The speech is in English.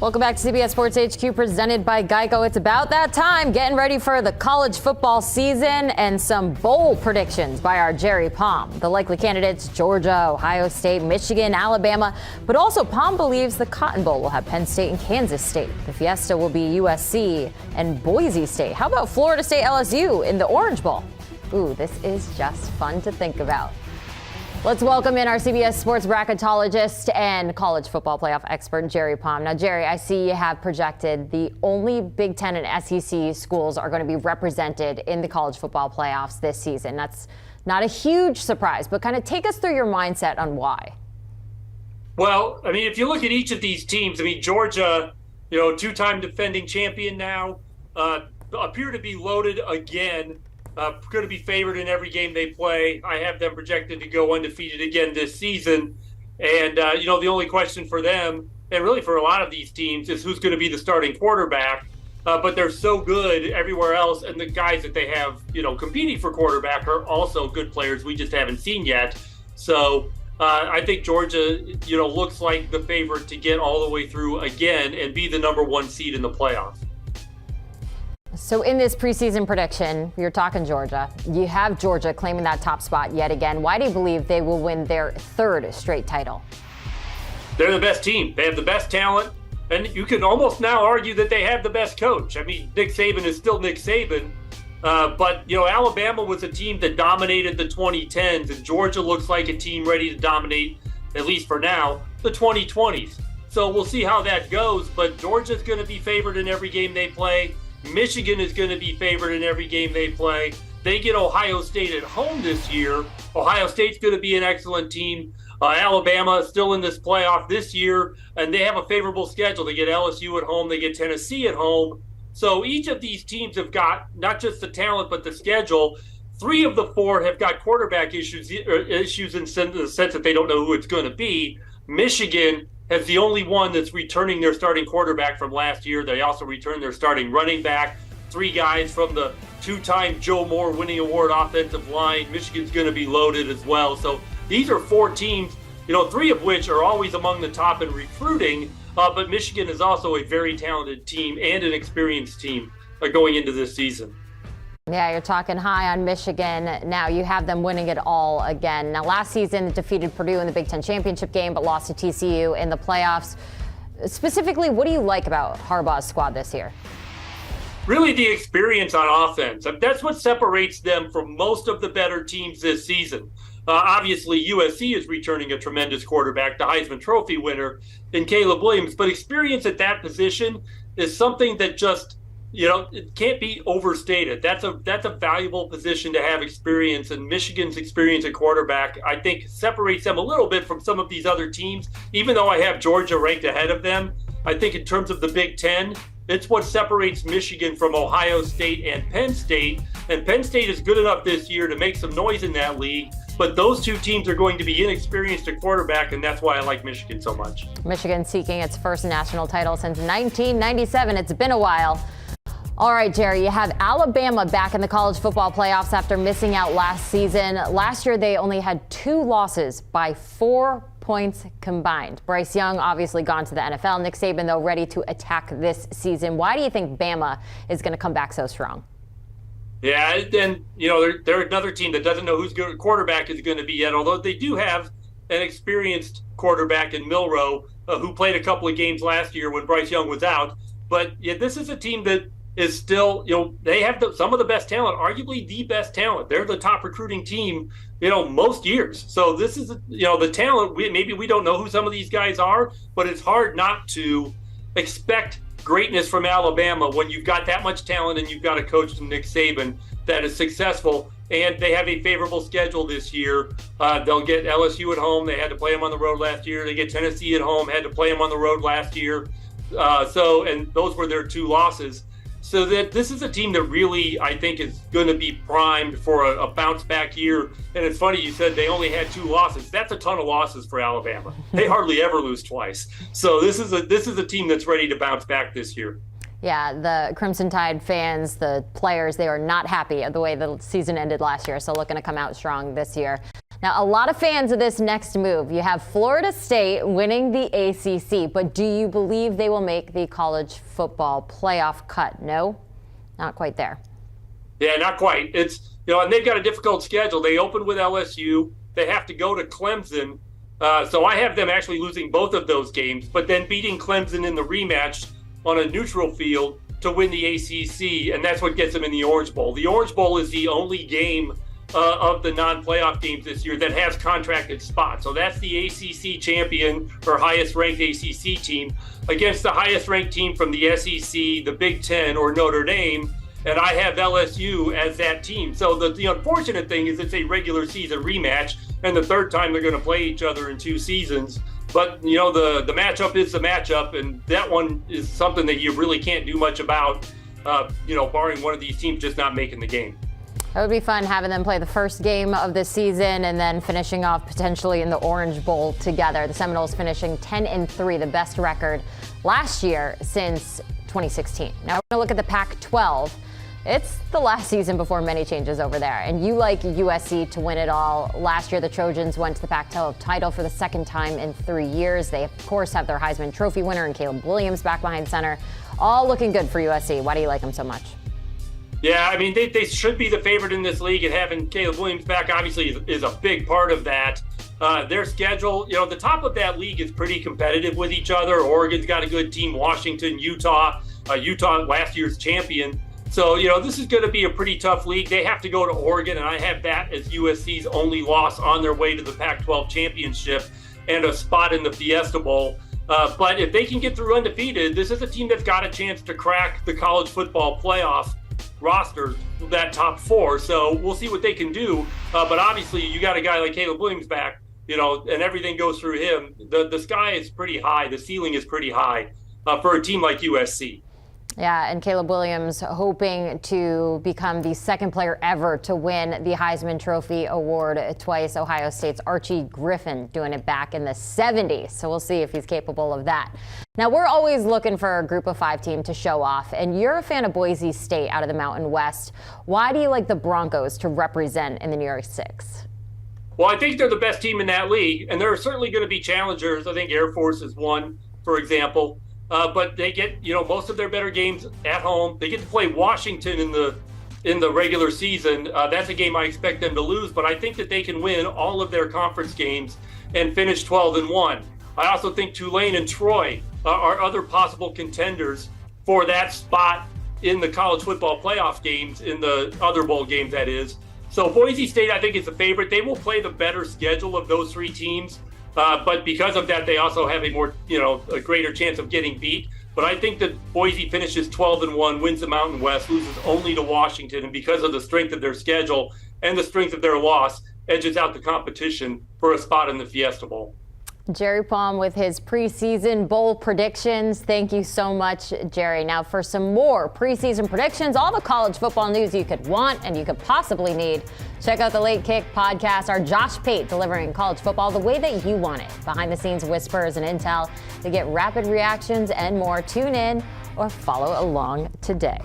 Welcome back to CBS Sports HQ, presented by Geico. It's about that time, getting ready for the college football season and some bowl predictions by our Jerry Palm. The likely candidates: Georgia, Ohio State, Michigan, Alabama. But also, Palm believes the Cotton Bowl will have Penn State and Kansas State. The Fiesta will be USC and Boise State. How about Florida State, LSU in the Orange Bowl? Ooh, this is just fun to think about. Let's welcome in our CBS Sports bracketologist and college football playoff expert, Jerry Palm. Now, Jerry, I see you have projected the only Big Ten and SEC schools are going to be represented in the college football playoffs this season. That's not a huge surprise, but kind of take us through your mindset on why. Well, I mean, if you look at each of these teams, I mean, Georgia, two-time defending champion now, appear to be loaded again. Going to be favored in every game they play. I have them projected to go undefeated again this season. And, the only question for them, and really for a lot of these teams, is who's going to be the starting quarterback. But they're so good everywhere else, and the guys that they have, competing for quarterback are also good players we just haven't seen yet. So I think Georgia, looks like the favorite to get all the way through again and be the number one seed in the playoffs. So in this preseason prediction, you're talking Georgia. You have Georgia claiming that top spot yet again. Why do you believe they will win their third straight title? They're the best team. They have the best talent. And you can almost now argue that they have the best coach. I mean, Nick Saban is still Nick Saban. But Alabama was a team that dominated the 2010s. And Georgia looks like a team ready to dominate, at least for now, the 2020s. So we'll see how that goes. But Georgia's going to be favored in every game they play. Michigan is going to be favored in every game they play. They get Ohio State at home this year. Ohio State's going to be an excellent team. Alabama is still in this playoff this year, and they have a favorable schedule. They get LSU at home. They get Tennessee at home. So each of these teams have got not just the talent, but the schedule. 3 of the 4 have got quarterback issues in the sense that they don't know who it's going to be. Michigan has the only one that's returning their starting quarterback from last year. They also returned their starting running back. 3 guys from the 2-time Joe Moore winning award offensive line. Michigan's going to be loaded as well. So these are 4 teams, 3 of which are always among the top in recruiting. But Michigan is also a very talented team and an experienced team going into this season. Yeah, you're talking high on Michigan. Now you have them winning it all again. Now, last season, they defeated Purdue in the Big Ten championship game, but lost to TCU in the playoffs. Specifically, what do you like about Harbaugh's squad this year? Really, the experience on offense. That's what separates them from most of the better teams this season. Obviously, USC is returning a tremendous quarterback, the Heisman Trophy winner in Caleb Williams. But experience at that position is something that just it can't be overstated. That's a valuable position to have experience, and Michigan's experience at quarterback, I think, separates them a little bit from some of these other teams. Even though I have Georgia ranked ahead of them, I think in terms of the Big Ten, it's what separates Michigan from Ohio State and Penn State. And Penn State is good enough this year to make some noise in that league. But those 2 teams are going to be inexperienced at quarterback, and that's why I like Michigan so much. Michigan seeking its first national title since 1997. It's been a while. All right, Jerry, you have Alabama back in the college football playoffs after missing out last season. Last year, they only had 2 losses by 4 points combined. Bryce Young obviously gone to the NFL. Nick Saban, though, ready to attack this season. Why do you think Bama is going to come back so strong? Yeah, and, they're another team that doesn't know whose quarterback is going to be yet, although they do have an experienced quarterback in Milroe who played a couple of games last year when Bryce Young was out. But yeah, this is a team that is still, they have some of the best talent, arguably the best talent. They're the top recruiting team, most years. So this is, the talent. Maybe we don't know who some of these guys are, but it's hard not to expect greatness from Alabama when you've got that much talent and you've got a coach, Nick Saban, that is successful. And they have a favorable schedule this year. They'll get LSU at home. They had to play them on the road last year. They get Tennessee at home, had to play them on the road last year. And those were their 2 losses. So that this is a team that really, I think, is going to be primed for a bounce-back year. And it's funny, you said they only had 2 losses. That's a ton of losses for Alabama. They hardly ever lose twice. So this is a team that's ready to bounce back this year. Yeah, the Crimson Tide fans, the players, they are not happy at the way the season ended last year. So looking to come out strong this year. Now, a lot of fans of this next move. You have Florida State winning the ACC, but do you believe they will make the college football playoff cut? No, not quite there. Yeah, not quite. It's, and they've got a difficult schedule. They open with LSU. They have to go to Clemson. So I have them actually losing both of those games, but then beating Clemson in the rematch on a neutral field to win the ACC, and that's what gets them in the Orange Bowl. The Orange Bowl is the only game of the non-playoff games this year that has contracted spots. So that's the ACC champion or highest-ranked ACC team against the highest-ranked team from the SEC, the Big Ten, or Notre Dame, and I have LSU as that team. So the unfortunate thing is it's a regular season rematch, and the third time they're going to play each other in 2 seasons. But, the matchup is the matchup, and that one is something that you really can't do much about, barring one of these teams just not making the game. It would be fun having them play the first game of the season and then finishing off potentially in the Orange Bowl together. The Seminoles finishing 10-3, the best record last year since 2016. Now we're going to look at the Pac-12. It's the last season before many changes over there, and you like USC to win it all. Last year, the Trojans went to the Pac-12 title for the second time in 3 years. They, of course, have their Heisman Trophy winner and Caleb Williams back behind center. All looking good for USC. Why do you like them so much? Yeah, I mean, they should be the favorite in this league, and having Caleb Williams back obviously is a big part of that. Their schedule, the top of that league is pretty competitive with each other. Oregon's got a good team, Washington, Utah last year's champion. So, this is going to be a pretty tough league. They have to go to Oregon, and I have that as USC's only loss on their way to the Pac-12 championship and a spot in the Fiesta Bowl. But if they can get through undefeated, this is a team that's got a chance to crack the college football playoff roster, that top 4. So we'll see what they can do. But obviously, you got a guy like Caleb Williams back, and everything goes through him. The sky is pretty high. The ceiling is pretty high for a team like USC. Yeah, and Caleb Williams hoping to become the second player ever to win the Heisman Trophy award twice. Ohio State's Archie Griffin doing it back in the 70s. So we'll see if he's capable of that. Now, we're always looking for a group of 5 team to show off, and you're a fan of Boise State out of the Mountain West. Why do you like the Broncos to represent in the New Year's Six? Well, I think they're the best team in that league, and there are certainly going to be challengers. I think Air Force is one, for example. But they get, most of their better games at home. They get to play Washington in the regular season. That's a game I expect them to lose, but I think that they can win all of their conference games and finish 12-1. I also think Tulane and Troy are other possible contenders for that spot in the college football playoff games, in the other bowl games, that is. So Boise State, I think, is the favorite. They will play the better schedule of those 3 teams. But because of that, they also have a greater chance of getting beat. But I think that Boise finishes 12-1, wins the Mountain West, loses only to Washington, and because of the strength of their schedule and the strength of their loss, edges out the competition for a spot in the Fiesta Bowl. Jerry Palm with his preseason bowl predictions. Thank you so much, Jerry. Now for some more preseason predictions, all the college football news you could want and you could possibly need, check out the Late Kick podcast. Our Josh Pate delivering college football the way that you want it. Behind the scenes whispers and intel to get rapid reactions and more. Tune in or follow along today.